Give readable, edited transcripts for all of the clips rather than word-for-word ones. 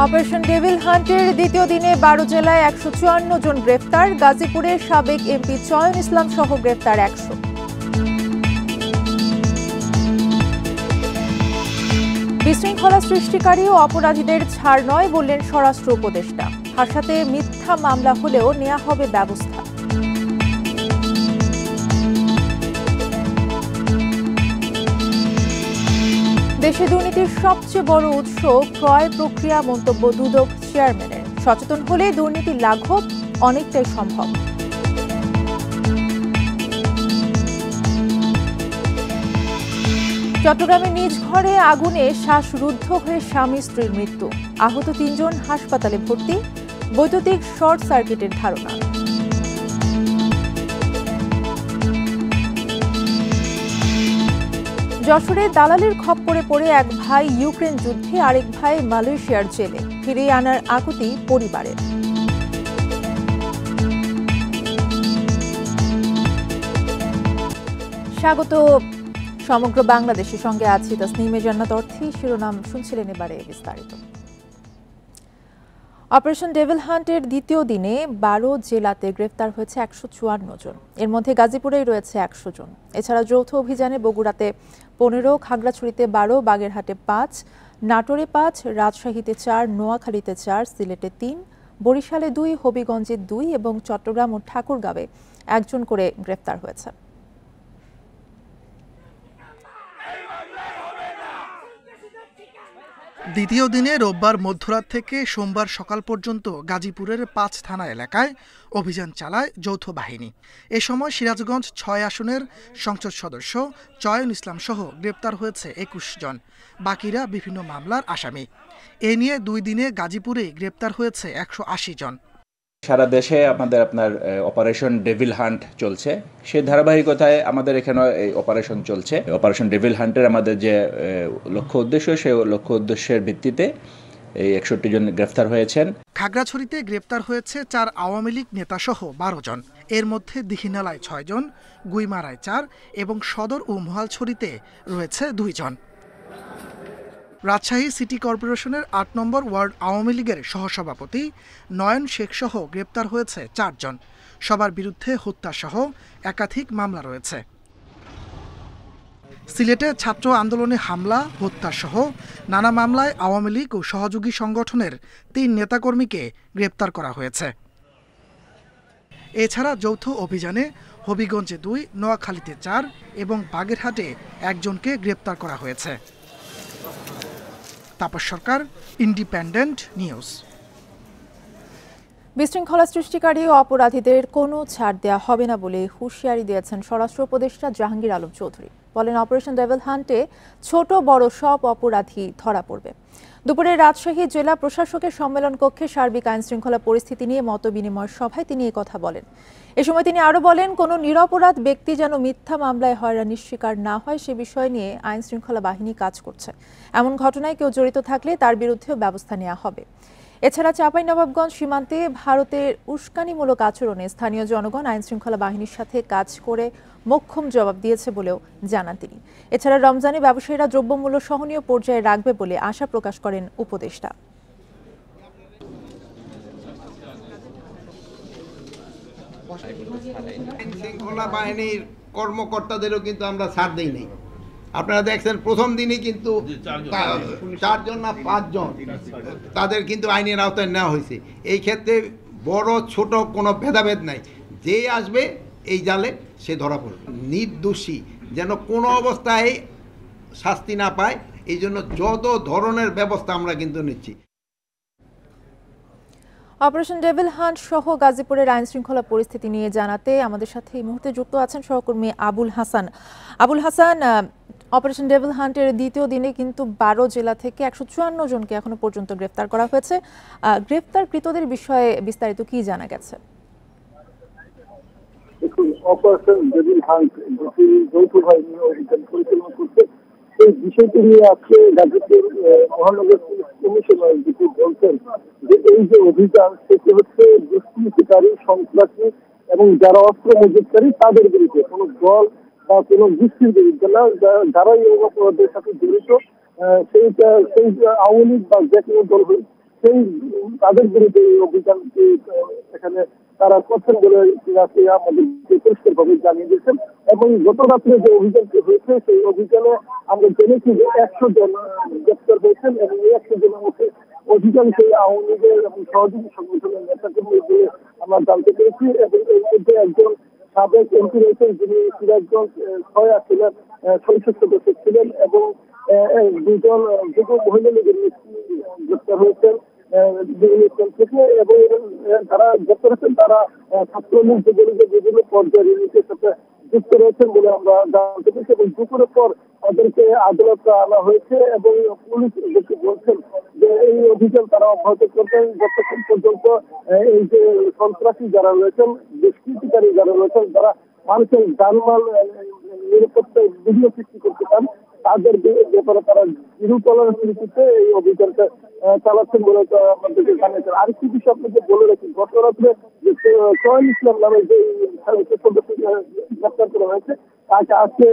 Operation devil হান্টের দ্বিতীয় দিনে 12 জেলায় 154 জন গ্রেফতার। গাজীপুরের সাবেক এমপি চয়ন ইসলাম সহ গ্রেফতার 100। বিশৃঙ্খলা সৃষ্টিকারী ও অপরাধীদের ছাড় নয় বললেন স্বরাষ্ট্র উপদেষ্টা। ভাষাতে মিথ্যা মামলা হলেও নেওয়া হবে ব্যবস্থা। দেশে দুর্নীতির সবচেয়ে বড় উৎস ক্রয় প্রক্রিয়া, মন্তব্য দুদক চেয়ারম্যানের। সচেতন হলে দুর্নীতি লাঘব অনেকটাই সম্ভব। চট্টগ্রামে নিজ ঘরে আগুনে শ্বাসরুদ্ধ হয়ে স্বামী স্ত্রীর মৃত্যু। আহত 3 জন হাসপাতালে ভর্তি। বৈদ্যুতিক শর্ট সার্কিটের ধারণা। যশোরে দালালের খপ্পরে পড়ে এক ভাই ইউক্রেন যুদ্ধে, আরেক ভাই মালয়েশিয়ার জেলে। ফিরিয়ে আনার আকুতি পরিবারের। স্বাগত। সমগ্র বাংলাদেশের সঙ্গে আছি তাসনিমে জান্নাত অর্থী। শিরোনাম শুনছিলেন, এবারে বিস্তারিত। অপারেশন ডেভিল হান্টের দ্বিতীয় দিনে 12 জেলাতে গ্রেফতার হয়েছে 154 জন। এর মধ্যে গাজীপুরেই রয়েছে 100 জন। এছাড়া যৌথ অভিযানে বগুড়াতে 15, খাগড়াছড়িতে 12, বাগেরহাটে 5, নাটোরে 5, রাজশাহীতে 4, নোয়াখালীতে 4, সিলেটে 3, বরিশালে 2, হবিগঞ্জে 2 এবং চট্টগ্রাম ও ঠাকুরগাঁওয়ে 1 জন করে গ্রেফতার হয়েছে। দ্বিতীয় দিনে রোববার মধ্যরাত থেকে সোমবার সকাল পর্যন্ত গাজীপুরের 5 থানা এলাকায় অভিযান চালায় যৌথ বাহিনী। এ সময় সিরাজগঞ্জ 6 আসনের সংসদ সদস্য চয়ন ইসলাম সহ গ্রেপ্তার হয়েছে 21 জন। বাকিরা বিভিন্ন মামলার আসামি। এ নিয়ে 2 দিনে গাজীপুরে গ্রেপ্তার হয়েছে 180 জন। সারা দেশে আপনার অপারেশন ডেভিল হান্ট চলছে। সেই ধারাবাহিকতায় আমাদের এখানে এই অপারেশন চলছে। অপারেশন ডেভিল হান্টের আমাদের যে লক্ষ্য উদ্দেশ্য, সেই লক্ষ্য উদ্দেশ্যের ভিত্তিতে এই 61 জন গ্রেফতার হয়েছেন। খাগড়াছড়িতে গ্রেপ্তার হয়েছে 4 আওয়ামী লীগ নেতাসহ 12 জন। এর মধ্যে দীঘিনালায় 6 জন, গুইমারায় 4 এবং সদর ও মহালছড়িতে রয়েছে 2 জন। রাজশাহী সিটি কর্পোরেশনের 8 নম্বর ওয়ার্ড আওয়ামী লীগের সহসভাপতি নয়ন শেখ সহ গ্রেপ্তার হয়েছে 4 জন। সবার বিরুদ্ধে হত্যাসহ একাধিক মামলা রয়েছে। সিলেটে ছাত্র আন্দোলনে হামলা, হত্যাসহ নানা মামলায় আওয়ামী লীগ ও সহযোগী সংগঠনের 3 নেতাকর্মীকে গ্রেপ্তার করা হয়েছে। এছাড়া যৌথ অভিযানে হবিগঞ্জে 2, নোয়াখালীতে 4 এবং বাগেরহাটে 1 জনকে গ্রেপ্তার করা হয়েছে। তাপস সরকার, ইন্ডিপেন্ডেন্ট নিউজ। বিশৃঙ্খলা সৃষ্টিকারী ও অপরাধীদের কোনো ছাড় দেওয়া হবে না বলে হুঁশিয়ারি দিয়েছেন স্বরাষ্ট্র উপদেষ্টা জাহাঙ্গীর আলম চৌধুরী। বলেন, অপারেশন ডেভিল হান্টে ছোট বড় সব অপরাধী ধরা পড়বে। দুপুরে রাজশাহী জেলা প্রশাসকের সম্মেলন কক্ষে সার্বিক আইন শৃঙ্খলা পরিস্থিতি নিয়ে মতবিনিময় সভায় তিনি কথা বলেন। এ সময় তিনি আরও বলেন, কোনো নিরপরাধ ব্যক্তি যেন মিথ্যা মামলায় হয়রানির শিকার না হয় সে বিষয় নিয়ে আইন শৃঙ্খলা বাহিনী কাজ করছে। এমন ঘটনায় কেউ জড়িত থাকলে তার বিরুদ্ধেও ব্যবস্থা নেওয়া হবে। এছাড়া চাঁপাইনবাবগঞ্জ সীমান্তে ভারতের উস্কানিমূলক আচরণে স্থানীয় জনগণ আইন শৃঙ্খলা বাহিনীর সাথে কাজ করে মোক্ষম জবাব দিয়েছে বলেও জানান তিনি। এছাড়া রমজানে ব্যবসায়ীরা দ্রব্যমূল্য সহনীয় পর্যায়ে রাখবে বলে আশা প্রকাশ করেন উপদেষ্টা। আইন শৃঙ্খলা বাহিনীর কর্মকর্তাদেরও কিন্তু আমরা ছাড় দেই নাই। আপনারা দেখছেন প্রথম দিনই কিন্তু 4 জন না 5 জন তাদের কিন্তু আইনের আওতায় নেওয়া হয়েছে। এই ক্ষেত্রে বড় ছোট কোনো ভেদাভেদ নাই। যে আসবে এই জালে সে ধরা পড়বে। নির্দোষী যেন কোনো অবস্থায় শাস্তি না পায়, এই জন্য যত ধরনের ব্যবস্থা আমরা কিন্তু নিচ্ছি। অপারেশন ডেভিল হান্ট সহ গাজীপুরের আইন শৃঙ্খলা পরিস্থিতি নিয়ে জানাতে আমাদের সাথে এই মুহূর্তে যুক্ত আছেন সহকর্মী আবুল হাসান। আবুল হাসান, অপারেশন ডেভিল হান্টের দ্বিতীয় দিনে কিন্তু 12 জেলা থেকে 154 জনকে এখনো পর্যন্ত গ্রেফতার করা হয়েছে। গ্রেফতারকৃতদের বিষয়ে বিস্তারিত কি জানা গেছে? অপারেশন ডেভিল হান্ট যৌথ বাহিনী অভিযান পরিচালনা করছে, সেই বিষয়টি নিয়ে আজকে গাজীপুর মহানগর পুলিশ কমিশনার যেটি বলছেন যে এই যে অভিযান সেটি হচ্ছে দুষ্কৃতিকারী, সন্ত্রাসী এবং যারা অস্ত্র মজুতকারী তাদের বিরুদ্ধে, কোনো দল বা কোনো গোষ্ঠীর বিরুদ্ধে না। যারা এই অপরাধের সাথে জড়িত সেই আওয়ামী লীগ বা যে কোনো দল সেই তাদের বিরুদ্ধে এই অভিযানটি এখানে তারা করছেন বলে আমাদেরকে পরিষ্কারভাবে জানিয়ে দিয়েছেন। এবং গত রাত্রে যে অভিযানটি হয়েছে সেই অভিযানে আমরা জেনেছি যে 100 জন গ্রেপ্তার হয়েছেন এবং এই 100 জনের মধ্যে অধিকাংশ আওয়ামী লীগের এবং সহযোগী সংগঠনের নেতাকর্মী বলে আমরা জানতে পেরেছি। এবং এর মধ্যে একজন সাবেক এমপি রয়েছেন যিনি সিরাজগঞ্জ 6 আসনের সংসদ সদস্য ছিলেন এবং 2জন যুব মহিলা লীগের নেত্রী গ্রেপ্তার হয়েছেন থেকে। এবং যারা গ্রেপ্তার হয়েছেন তারা ছাত্রলীগ যুবলীগের বিভিন্ন পর্যায়ের ইউনিটের সাথে যুক্ত রয়েছেন বলে আমরা জানতে পেরেছি। এবং দুপুরের পর তাদেরকে আদালতে আনা হয়েছে এবং পুলিশ বলছেন যে এই অভিযান তারা অব্যাহত করবেন যতক্ষণ পর্যন্ত এই যে সন্ত্রাসী যারা রয়েছেন, দুষ্কৃতিকারী যারা রয়েছেন, যারা মানুষের জানমাল নিরাপত্তায় বিঘ্ন সৃষ্টি করতে চান তাদের ব্যাপারে তারা জিরো টলারেন্স নীতিতে এই অভিযানটা চালাচ্ছেন বলে আমাদেরকে জানিয়েছেন। আরেকটি বিষয় আপনাকে বলে রাখি, গত রাত্রে সোহেল ইসলাম নামে যে সদস্য গ্রেপ্তার করা হয়েছে তাকে আজকে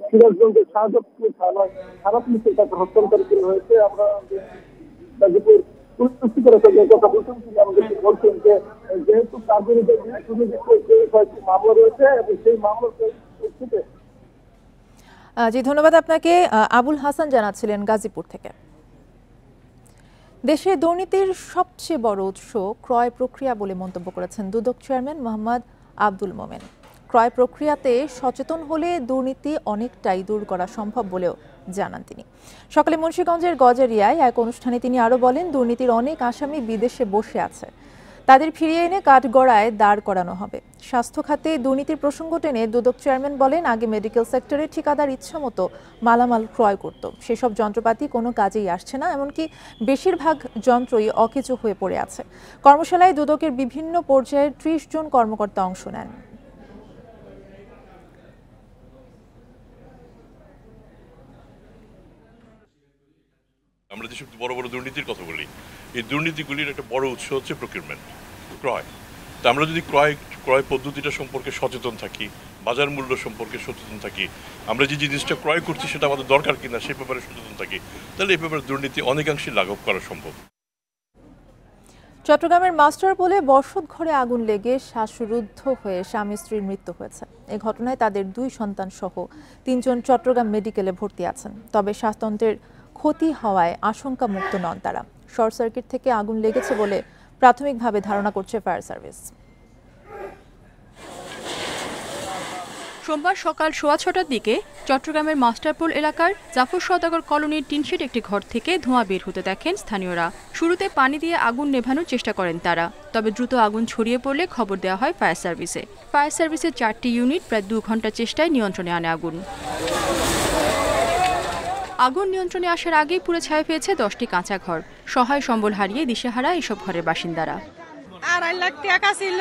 সিরাজগঞ্জের শাহজাদপুর থানা পুলিশের কাছে হস্তান্তর করা হয়েছে। আমরা গাজীপুর পুলিশ কথা বলছেন, তিনি আমাদেরকে বলছেন যে যেহেতু তার বিরুদ্ধে কয়েকটি মামলা রয়েছে এবং সেই মামলার প্রেক্ষিতে। জি, ধন্যবাদ আপনাকে। আবুল হাসান জানাচ্ছিলেন গাজীপুর থেকে। দেশে দুর্নীতির সবচেয়ে বড় উৎস ক্রয় প্রক্রিয়া বলে মন্তব্য করেছেন দুদক চেয়ারম্যান মোহাম্মদ আব্দুল মোমেন। ক্রয় প্রক্রিয়াতে সচেতন হলে দুর্নীতি অনেকটাই দূর করা সম্ভব বলেও জানান তিনি। সকালে মুন্সিগঞ্জের গজারিয়ায় এক অনুষ্ঠানে তিনি আরও বলেন, দুর্নীতির অনেক আসামি বিদেশে বসে আছে, তাদের ফিরিয়ে এনে কাঠগড়ায় দাঁড় করানো হবে। স্বাস্থ্য খাতে দুর্নীতির প্রসঙ্গ টেনে দুদক চেয়ারম্যান বলেন, আগে মেডিকেল সেক্টরে ঠিকাদার ইচ্ছামতো মালামাল ক্রয় করত, সেসব যন্ত্রপাতি কোনো কাজেই আসছে না, এমনকি বেশিরভাগ যন্ত্রই অকেজো হয়ে পড়ে আছে। কর্মশালায় দুদকের বিভিন্ন পর্যায়ের 30 জন কর্মকর্তা অংশ নেন। আমরা যেসব বড় বড় দুর্নীতির কথা বলি, এই দুর্নীতিগুলির একটা বড় উৎস হচ্ছে প্রকিউরমেন্ট, ক্রয়। তা আমরা যদি ক্রয় পদ্ধতিটা সম্পর্কে সচেতন থাকি, বাজার মূল্য সম্পর্কে সচেতন থাকি, আমরা যে জিনিসটা ক্রয় করছি সেটা আমাদের দরকার কিনা সেই ব্যাপারে সচেতন থাকি, তাহলে এই ব্যাপারে দুর্নীতি অনেকাংশে লাঘব করা সম্ভব। চট্টগ্রামের মাস্টার পোলে বসত ঘরে আগুন লেগে শ্বাসরুদ্ধ হয়ে স্বামী স্ত্রীর মৃত্যু হয়েছে। এ ঘটনায় তাদের 2 সন্তান সহ 3 জন চট্টগ্রাম মেডিকেলে ভর্তি আছেন। তবে শ্বাসতন্ত্রের ক্ষতি হওয়ায় আশঙ্কা মুক্ত নন তারা। শর্ট সার্কিট থেকে আগুন লেগেছে বলে প্রাথমিকভাবে ধারণা করছে ফায়ার সার্ভিস। সোমবার সকাল 6:15টার দিকে চট্টগ্রামের মাস্টারপোল এলাকার জাফর সওদাগর কলোনির টিনশেড একটি ঘর থেকে ধোঁয়া বের হতে দেখেন স্থানীয়রা। শুরুতে পানি দিয়ে আগুন নেভানোর চেষ্টা করেন তারা, তবে দ্রুত আগুন ছড়িয়ে পড়লে খবর দেওয়া হয় ফায়ার সার্ভিসে। ফায়ার সার্ভিসের 4টি ইউনিট প্রায় 2 ঘন্টা চেষ্টায় নিয়ন্ত্রণে আনে আগুন। আগুন নিয়ন্ত্রণে আসার আগেই পুড়ে ছাই পেয়েছে 10টি কাঁচা ঘর। সহায় সম্বল হারিয়ে দিশেহারা এসব ঘরের বাসিন্দারা। 2.5 লাখ টাকা ছিল,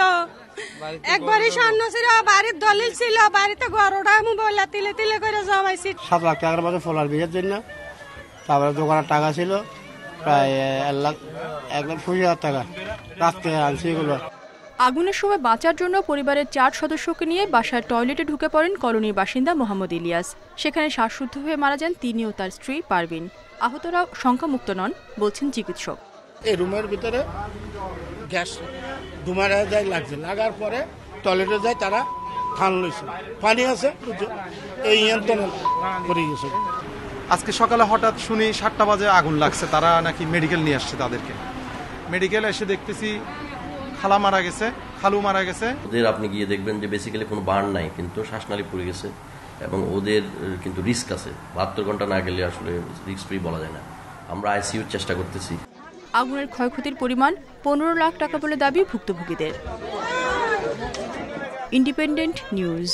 একবারই স্বর্ণ ছিল, বাড়ির দলিল ছিল, বাড়িতে গরুটা মোবাইল তিলে তিলে করে জমাইছি। 7 লাখ টাকার মতো ফলার বিয়ের জন্য, তারপরে দোকানের টাকা ছিল প্রায় 1,20,000 টাকা, রাত্রে আনছি এগুলো। আগুনের সময় বাঁচার জন্য পরিবারের 4 সদস্যকে নিয়ে বাসার টয়লেটে ঢুকে পড়েন কলোনির বাসিন্দা মোহাম্মদ ইলিয়াস। সেখানে শ্বাসরুদ্ধ হয়ে মারা যান তিনি ও তার স্ত্রী পারভিন। আহতরা সংখ্যামুক্ত নন বলছেন চিকিৎসক। এই রুমের ভিতরে গ্যাস ধুমারে যায় লাগছে, লাগার পরে টয়লেটে যায় তারা থান লইছে, পানি আছে এই নিয়ন্ত্রণ করে গেছে। আজকে সকালে হঠাৎ শুনি 7টা বাজে আগুন লাগছে, তারা নাকি মেডিকেল নিয়ে আসছে তাদেরকে। মেডিকেল এসে দেখতেছি খালা মারা গেছে, খালু মারা গেছে। ওদের আপনি গিয়ে দেখবেন যে বেসিক্যালি কোনো বার্ন নাই, কিন্তু শ্বাসনালী পড়ে গেছে এবং ওদের কিন্তু রিস্ক আছে। 72 ঘন্টা না গেলে আসলে রিস্ক ফ্রি বলা যায় না। আমরা আইসিইউর চেষ্টা করতেছি। আগুনের ক্ষয়ক্ষতির পরিমাণ 15 লাখ টাকা বলে দাবি ভুক্তভোগীদের। Independent news.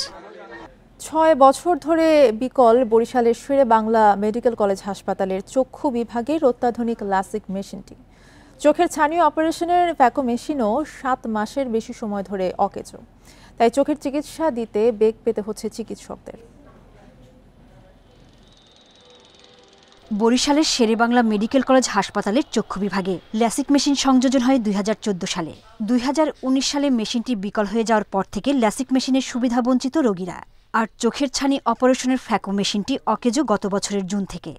6 বছর ধরে বিকল বরিশালের শেরে বাংলা মেডিকেল কলেজ হাসপাতালের চক্ষু বিভাগের অত্যাধুনিক লাসিক মেশিনটি। চোখের ছানি অপারেশনের ফ্যাকো মেশিনও 7 মাসের বেশি সময় ধরে অকেজো, তাই চোখের চিকিৎসা দিতে বেগ পেতে হচ্ছে চিকিৎসকদের। বরিশালের শেরেবাংলা মেডিকেল কলেজ হাসপাতালের চক্ষু বিভাগে ল্যাসিক মেশিন সংযোজন হয় 2014 সালে। 2019 সালে মেশিনটি বিকল হয়ে যাওয়ার পর থেকে ল্যাসিক মেশিনের সুবিধাবঞ্চিত রোগীরা। আর চোখের ছানি অপারেশনের ফ্যাকো মেশিনটি অকেজো গত বছরের জুন থেকে।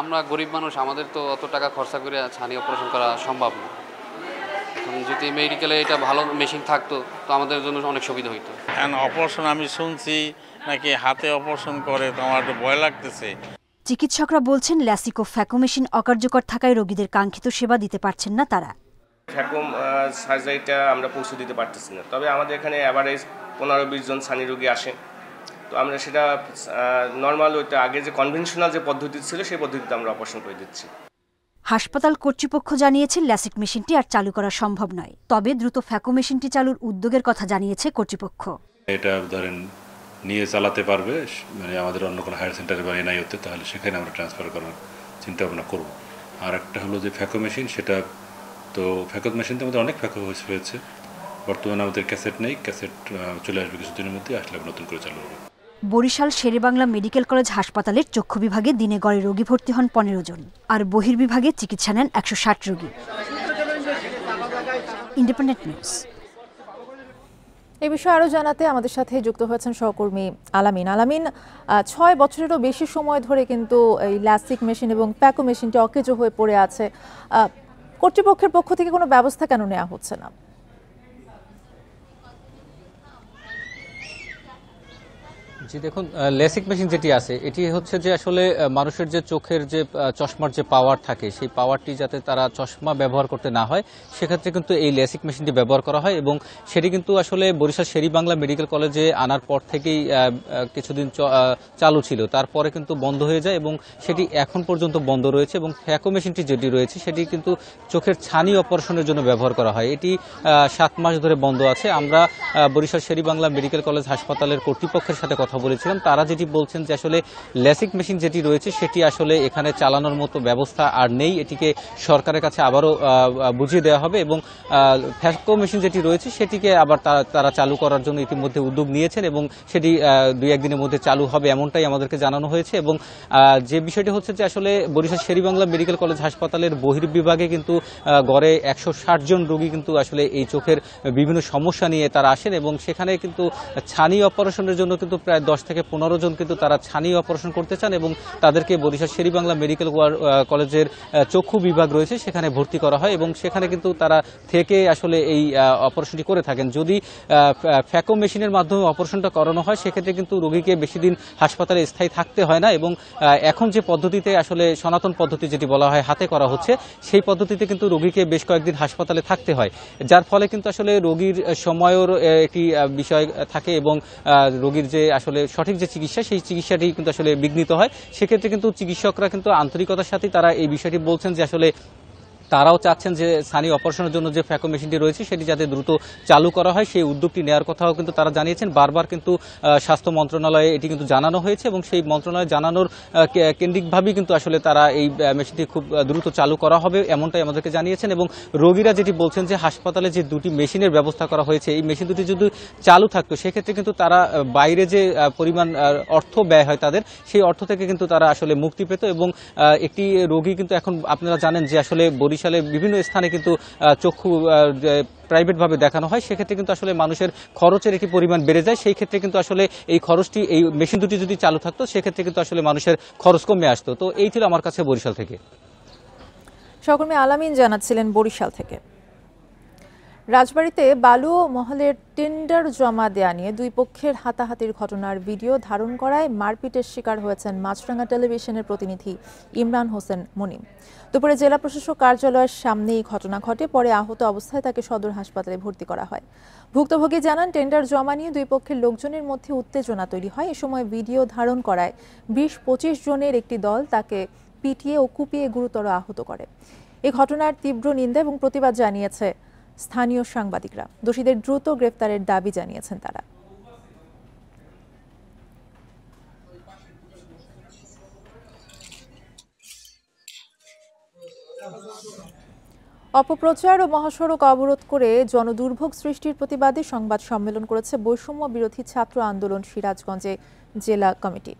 আমরা গরিব মানুষ, আমাদের তো অত টাকা খরচা করে ছানি অপারেশন করা সম্ভব না। যদি মেডিকেলে এটা ভালো মেশিন থাকতো তো আমাদের জন্য অনেক সুবিধা হইতো। অপারেশন আমি শুনছি নাকি হাতে অপারেশন করে, তো আমার একটু ভয় লাগতেছে। চিকিৎসকরা বলছেন ল্যাসিক ও ফ্যাকো মেশিন অকার্যকর থাকায় রোগীদের কাঙ্ক্ষিত সেবা দিতে পারছেন না তারা। ফ্যাকো সার্জারিটা আমরা পৌঁছে দিতে পারতেছি না, তবে আমাদের এখানে অ্যাভারেজ 15-20 জন ছানি রোগী আসে। তো আমরা সেটা নর্মাল ওইটা আগে যে কনভেনশনাল যে পদ্ধতি ছিল সেই পদ্ধতিতে আমরা অপারেশন করে দিচ্ছি। হাসপাতাল কর্তৃপক্ষ জানিয়েছে ল্যাসিক মেশিনটি আর চালু করা সম্ভব নয়, তবে দ্রুত ফ্যাকো মেশিনটি চালুর উদ্যোগের কথা জানিয়েছে কর্তৃপক্ষ। এটা ধরেন নিয়ে চালাতে পারবে, মানে আমাদের অন্য কোনো হায়ার সেন্টারে বা এনআইওতে, তাহলে সেখানে আমরা ট্রান্সফার করার চিন্তা ভাবনা করব। আর একটা হলো যে ফ্যাকো মেশিন, সেটা তো ফ্যাকো মেশিন তো আমাদের অনেক ফ্যাকো হয়েছে, বর্তমানে আমাদের ক্যাসেট নেই, ক্যাসেট চলে আসবে কিছুদিনের মধ্যে, আসলে নতুন করে চালু হবে। বরিশাল শেরেবাংলা মেডিকেল কলেজ হাসপাতালের চক্ষু বিভাগে দিনে গড়ে রোগী ভর্তি হন 15 জন, আর বহির্বিভাগে চিকিৎসা নেন 160 রোগী। Independent news. এই বিষয়ে আরও জানাতে আমাদের সাথে যুক্ত হয়েছেন সহকর্মী আলামিন। আলামিন, 6 বছরেরও বেশি সময় ধরে কিন্তু এই ল্যাসিক মেশিন এবং ফ্যাকো মেশিনটি অকেজো হয়ে পড়ে আছে, কর্তৃপক্ষের পক্ষ থেকে কোনো ব্যবস্থা কেন নেওয়া হচ্ছে না? জি দেখুন, লেসিক মেশিন যেটি আছে এটি হচ্ছে যে আসলে মানুষের যে চোখের যে চশমার যে পাওয়ার থাকে সেই পাওয়ারটি যাতে তারা চশমা ব্যবহার করতে না হয় সেক্ষেত্রে কিন্তু এই লেসিক মেশিনটি ব্যবহার করা হয়, এবং সেটি কিন্তু আসলে বরিশাল শেরেবাংলা মেডিকেল কলেজে আনার পর থেকেই কিছুদিন চালু ছিল, তারপরে কিন্তু বন্ধ হয়ে যায় এবং সেটি এখন পর্যন্ত বন্ধ রয়েছে। এবং ফ্যাকো মেশিনটি যেটি রয়েছে সেটি কিন্তু চোখের ছানি অপারেশনের জন্য ব্যবহার করা হয়, এটি 7 মাস ধরে বন্ধ আছে। আমরা বরিশাল শেরেবাংলা মেডিকেল কলেজ হাসপাতালের কর্তৃপক্ষের সাথে কথা বলেছিলাম, তারা যেটি বলছেন যে আসলে ল্যাসিক মেশিন যেটি রয়েছে সেটি আসলে এখানে চালানোর মতো ব্যবস্থা আর নেই, এটিকে সরকারের কাছে আবারও বুঝিয়ে দেওয়া হবে, এবং ফ্যাকো মেশিন যেটি রয়েছে সেটিকে আবার তারা চালু করার জন্য ইতিমধ্যে উদ্যোগ নিয়েছেন এবং সেটি 2-1 দিনের মধ্যে চালু হবে এমনটাই আমাদেরকে জানানো হয়েছে। এবং যে বিষয়টি হচ্ছে যে আসলে বরিশাল শেরেবাংলা মেডিকেল কলেজ হাসপাতালের বহির্বিভাগে কিন্তু গড়ে 160 জন রোগী কিন্তু আসলে এই চোখের বিভিন্ন সমস্যা নিয়ে তারা আসেন, এবং সেখানে কিন্তু ছানি অপারেশনের জন্য কিন্তু প্রায় 10 থেকে 15 জন কিন্তু তারা ছানি অপারেশন করতে চান, এবং তাদেরকে বরিশাল শেরেবাংলা মেডিকেল কলেজের চক্ষু বিভাগ রয়েছে সেখানে ভর্তি করা হয়, এবং সেখানে কিন্তু তারা থেকে আসলে এই অপারেশনটি করে থাকেন। যদি ফ্যাকো মেশিনের মাধ্যমে অপারেশনটা করানো হয় সেক্ষেত্রে কিন্তু রোগীকে বেশি দিন হাসপাতালে স্থায়ী থাকতে হয় না, এবং এখন যে পদ্ধতিতে আসলে সনাতন পদ্ধতি যেটি বলা হয় হাতে করা হচ্ছে সেই পদ্ধতিতে কিন্তু রোগীকে বেশ কয়েকদিন হাসপাতালে থাকতে হয়, যার ফলে কিন্তু আসলে রোগীর সময়ের একটি বিষয় থাকে, এবং রোগীর যে আসলে সঠিক যে চিকিৎসা সেই চিকিৎসাটি কিন্তু আসলে বিঘ্নিত হয়। সেক্ষেত্রে কিন্তু চিকিৎসকরা কিন্তু আন্তরিকতার সাথে তারা এই বিষয়টি বলছেন যে আসলে তারাও চাচ্ছেন যে ছানি অপারেশনের জন্য যে ফ্যাকো মেশিনটি রয়েছে সেটি যাতে দ্রুত চালু করা হয়, সেই উদ্যোগটি নেওয়ার কথাও কিন্তু তারা জানিয়েছেন। বারবার কিন্তু স্বাস্থ্য মন্ত্রণালয়ে এটি কিন্তু জানানো হয়েছে, এবং সেই মন্ত্রণালয়ে জানানোর কেন্দ্রিকভাবেই কিন্তু আসলে তারা এই মেশিনটি খুব দ্রুত চালু করা হবে এমনটাই আমাদেরকে জানিয়েছেন। এবং রোগীরা যেটি বলছেন যে হাসপাতালে যে 2টি মেশিনের ব্যবস্থা করা হয়েছে এই মেশিন দুটি যদি চালু থাকতো সেক্ষেত্রে কিন্তু তারা বাইরে যে পরিমাণ অর্থ ব্যয় হয় তাদের, সেই অর্থ থেকে কিন্তু তারা আসলে মুক্তি পেত। এবং একটি রোগী কিন্তু এখন আপনারা জানেন যে আসলে বরিশালে বিভিন্ন স্থানে কিন্তু চক্ষু প্রাইভেটভাবে দেখানো হয়, সেক্ষেত্রে কিন্তু আসলে মানুষের খরচের একটি পরিমাণ বেড়ে যায়, সেই ক্ষেত্রে কিন্তু আসলে এই খরচটি এই মেশিন দুটি যদি চালু থাকতো সেক্ষেত্রে কিন্তু আসলে মানুষের খরচ কমে আসতো। তো এই ছিল আমার কাছে বরিশাল থেকে। সহকর্মী আলামিন জানাচ্ছিলেন বরিশাল থেকে। রাজবাড়ীতে বালু ও মহলের টেন্ডার জমা দেয়া নিয়ে 2 পক্ষের হাতাহাতির ঘটনার ভিডিও ধারণ করায় মারপিটের শিকার হয়েছেন মাছরাঙ্গা টেলিভিশনের প্রতিনিধি ইমরান হোসেন মনিম। দুপুরে জেলা প্রশাসক কার্যালয়ের সামনেই ঘটনা ঘটে, পরে আহত অবস্থায় তাকে সদর হাসপাতালে ভর্তি করা হয়। ভুক্তভোগী জানান টেন্ডার জমা নিয়ে 2 পক্ষের লোকজনের মধ্যে উত্তেজনা তৈরি হয়। এ সময় ভিডিও ধারণ করায় 20-25 জনের একটি দল তাকে পিটিয়ে ও কুপিয়ে গুরুতর আহত করে। এই ঘটনার তীব্র নিন্দা এবং প্রতিবাদ জানিয়েছে স্থানীয় সাংবাদিকরা। দোষীদের দ্রুত গ্রেফতারের দাবি জানিয়েছেন তারা। অপপ্রচার ও মহাসড়ক অবরোধ করে জনদুর্ভোগ সৃষ্টির প্রতিবাদে সংবাদ সম্মেলন করেছে বৈষম্য বিরোধী ছাত্র আন্দোলন সিরাজগঞ্জে জেলা কমিটি।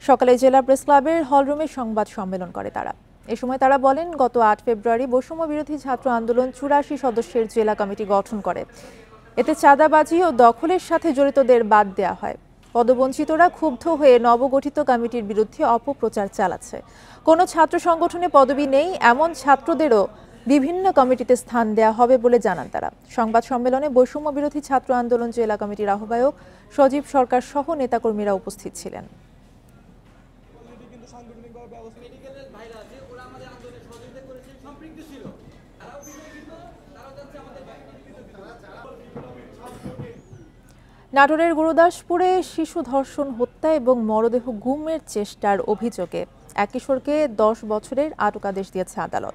সকালে জেলা প্রেস ক্লাবের হলরুমে সংবাদ সম্মেলন করে তারা। এ সময় তারা বলেন, গত 8 ফেব্রুয়ারি বৈষম্য বিরোধী ছাত্র আন্দোলন 84 সদস্যের জেলা কমিটি গঠন করে। এতে চাঁদাবাজি ও দখলের সাথে জড়িতদের বাদ দেওয়া হয়। পদবঞ্চিতরা ক্ষুব্ধ হয়ে নবগঠিত কমিটির বিরুদ্ধে অপপ্রচার চালাচ্ছে। কোনো ছাত্র সংগঠনে পদবি নেই এমন ছাত্রদেরও বিভিন্ন কমিটিতে স্থান দেওয়া হবে বলে জানান তারা। সংবাদ সম্মেলনে বৈষম্য বিরোধী ছাত্র আন্দোলন জেলা কমিটির আহ্বায়ক সজীব সরকার সহ নেতাকর্মীরা উপস্থিত ছিলেন। নাটোরের গুরুদাসপুরে শিশু ধর্ষণ, হত্যা এবং মরদেহ গুমের চেষ্টার অভিযোগে এক কিশোরকে 10 বছরের আটকাদেশ দিয়েছে আদালত।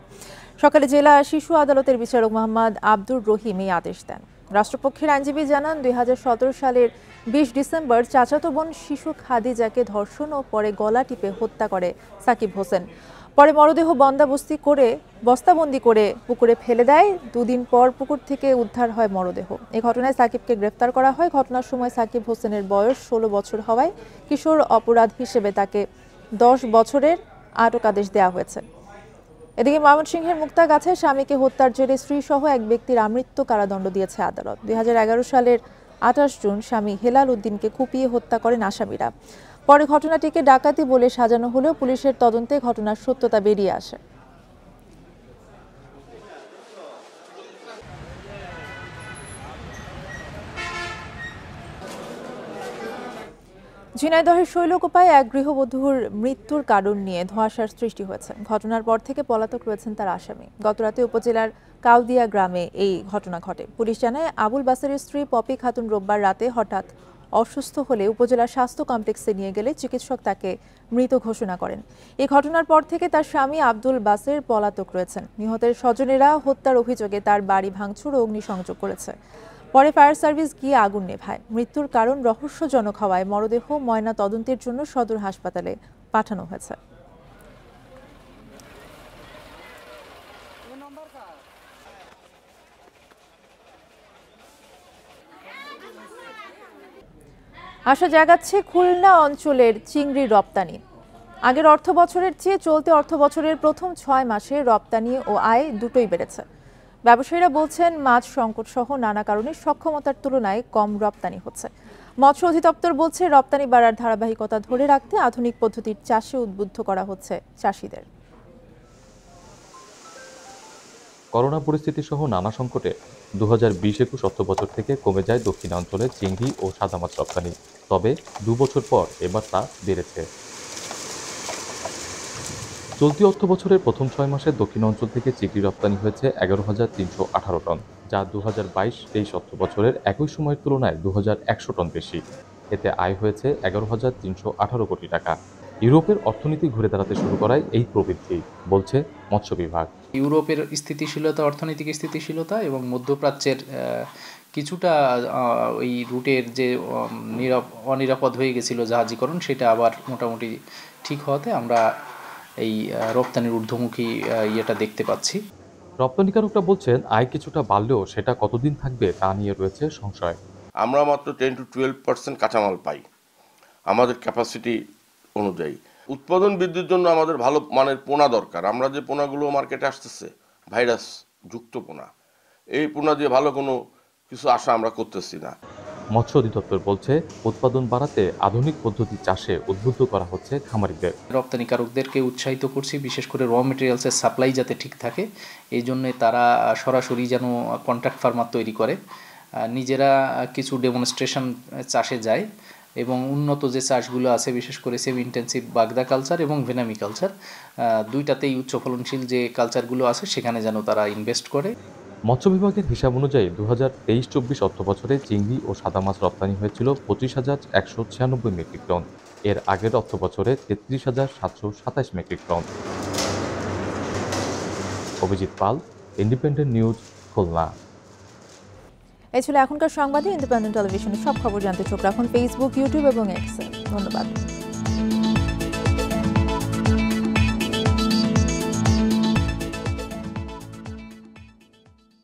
সকালে জেলা শিশু আদালতের বিচারক মোহাম্মদ আব্দুর রহিম এই আদেশ দেন। রাষ্ট্রপক্ষের আইনজীবী জানান, 2017 সালের 20 ডিসেম্বর চাচাতো বোন শিশু খাদিজাকে ধর্ষণ ও পরে গলা টিপে হত্যা করে সাকিব হোসেন। পরে মরদেহ বস্তাবন্দি করে পুকুরে ফেলে দেয়। 2 দিন পর পুকুর থেকে উদ্ধার হয় মরদেহ। এই ঘটনায় সাকিবকে গ্রেফতার করা হয়। ঘটনার সময় সাকিব হোসেনের বয়স 16 বছর হওয়ায় কিশোর অপরাধ হিসেবে তাকে 10 বছরের আটকাদেশ দেওয়া হয়েছে। এদিকে ময়মনসিংহের মুক্তাগাছে স্বামীকে হত্যার জেরে স্ত্রীসহ এক ব্যক্তির আমৃত্যু কারাদণ্ড দিয়েছে আদালত। 2011 সালের 28 জুন স্বামী হেলাল উদ্দিনকে কুপিয়ে হত্যা করেন আসামিরা। পরে ঘটনাটিকে ডাকাতি বলে সাজানো হলেও পুলিশের তদন্তে ঘটনার সত্যতা বেরিয়ে আসে। ঝিনাইদহের শৈলকুপায় এক গৃহবধূর মৃত্যুর কারণ নিয়ে ধোঁয়াশার সৃষ্টি হয়েছে। ঘটনার পর থেকে পলাতক রয়েছেন তার আসামি। গতরাতে উপজেলার কাউদিয়া গ্রামে এই ঘটনা ঘটে। পুলিশ জানায়, আবুল বাসেরের স্ত্রী পপি খাতুন রোববার রাতে হঠাৎ অসুস্থ হলে উপজেলা স্বাস্থ্য কমপ্লেক্সে নিয়ে গেলে চিকিৎসক তাকে মৃত ঘোষণা করেন। এই ঘটনার পর থেকে তার স্বামী আব্দুল বাসের পলাতক রয়েছেন। নিহতের স্বজনেরা হত্যার অভিযোগে তার বাড়ি ভাঙচুর ও অগ্নিসংযোগ করেছে। পরে ফায়ার সার্ভিস গিয়ে আগুন নেভায়। মৃত্যুর কারণ রহস্যজনক হওয়ায় মরদেহ ময়না তদন্তের জন্য সদর হাসপাতালে পাঠানো হয়েছে। আশা জাগাচ্ছে খুলনা অঞ্চলের চিংড়ি রপ্তানি। আগের অর্থ বছরের চেয়ে চলতি অর্থ বছরের প্রথম 6 মাসে রপ্তানি ও আয় দুটোই বেড়েছে। ব্যবসায়ীরা বলছেন, মাছ সংকট সহ নানা কারণে সক্ষমতার তুলনায় কম রপ্তানি হচ্ছে। মৎস্য অধিদপ্তর বলছে, রপ্তানি বাড়ার ধারাবাহিকতা ধরে রাখতে আধুনিক পদ্ধতির চাষে উদ্বুদ্ধ করা হচ্ছে চাষিদের। করোনা পরিস্থিতি সহ নানা সংকটে 2020-21 অর্থ বছর থেকে কমে যায় দক্ষিণাঞ্চলের চিংড়ি ও সাদা মাছ রপ্তানি। তবে 2 বছর পর এবার তা বেড়েছে। চলতি অর্থ বছরের প্রথম 6 মাসে দক্ষিণ অঞ্চল থেকে চিংড়ি রপ্তানি হয়েছে 11,318 টন, যা 2022-23 অর্থ বছরের একই সময়ের তুলনায় 2,100 টন বেশি। এতে আয় হয়েছে 11,318 কোটি টাকা। ইউরোপের অর্থনীতি ঘুরে দাঁড়াতে শুরু করায় এই প্রবৃদ্ধি, বলছে মৎস্য বিভাগ। ইউরোপের স্থিতিশীলতা, অর্থনৈতিক স্থিতিশীলতা এবং মধ্যপ্রাচ্যের কিছুটা ওই রুটের যে অনিরাপদ হয়ে গেছিল জাহাজীকরণ, সেটা আবার মোটামুটি ঠিক হওয়াতে আমরা এই রপ্তানির ঊর্ধ্বমুখী ইয়েটা দেখতে পাচ্ছি। রপ্তানিকারকরা বলছেন, আয় কিছুটা বাড়লেও সেটা কতদিন থাকবে তা নিয়ে রয়েছে সংশয়। আমরা মাত্র 10-12% কাঁচামাল পাই আমাদের ক্যাপাসিটি অনুযায়ী। উৎপাদন বৃদ্ধির জন্য আমাদের ভালো মানের পোনা দরকার। আমরা যে পোনাগুলো মার্কেটে আসতেছে ভাইরাস যুক্ত পোনা, এই পোনা দিয়ে ভালো কোনো কিছু আশা আমরা করতেছি না। মৎস্য অধিদপ্তর বলছে, উৎপাদন বাড়াতে আধুনিক পদ্ধতি চাষে উদ্বুদ্ধ করা হচ্ছে খামারিদের। রপ্তানিকারকদেরকে উৎসাহিত করছি, বিশেষ করে র মেটেরিয়ালসের সাপ্লাই যাতে ঠিক থাকে, এই জন্যে তারা সরাসরি যেন কন্ট্রাক্ট ফার্মার তৈরি করে, নিজেরা কিছু ডেমনস্ট্রেশন চাষে যায় এবং উন্নত যে চাষগুলো আছে, বিশেষ করে সেমি ইন্টেন্সিভ বাগদা কালচার এবং ভেনামি কালচার, দুইটাতেই উচ্চ ফলনশীল যে কালচারগুলো আছে সেখানে যেন তারা ইনভেস্ট করে। মৎস্য বিভাগের হিসাব অনুযায়ী 2023-24 অর্থ বছরে চিংড়ি ও সাদা মাছ রপ্তানি হয়েছিল 25,196 মেট্রিক টন। এর আগের অর্থ বছরে 33,727 মেট্রিক টন। অভিজিৎ পাল, ইন্ডিপেন্ডেন্ট নিউজ, খুলনা। এই ছিল এখনকার সংবাদে। ইন্ডিপেন্ডেন্ট টেলিভিশনের সব খবর জানতে চোখ রাখুন ফেসবুক, ইউটিউব এবং এক্সে। ধন্যবাদ।